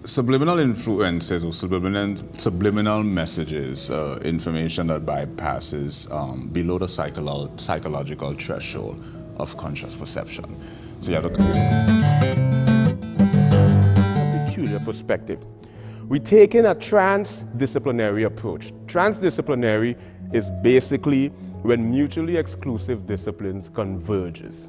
Subliminal influences or subliminal messages, information that bypasses below the psychological threshold of conscious perception. So you have a peculiar perspective. We take in a transdisciplinary approach. Transdisciplinary is basically when mutually exclusive disciplines converges.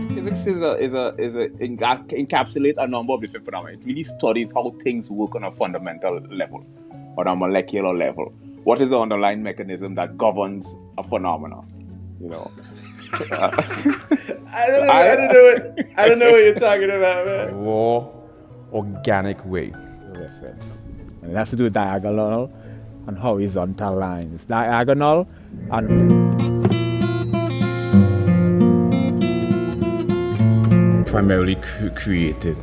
Physics encapsulate a number of different phenomena. It really studies how things work on a fundamental level, on a molecular level. What is the underlying mechanism that governs a phenomenon? You know. I don't know what you're talking about, man. Raw, organic way. Reference. And it has to do with diagonal and horizontal lines. Diagonal and primarily created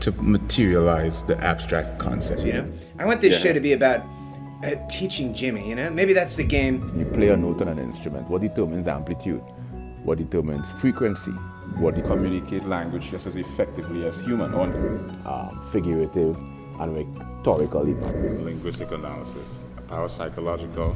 to materialize the abstract concept. You know, I want this show to be about teaching Jimmy. You know, maybe that's the game. You play a note on an instrument. What determines amplitude? What determines frequency? What communicate language just as effectively as human on figurative and rhetorical even. Linguistic analysis, parapsychological.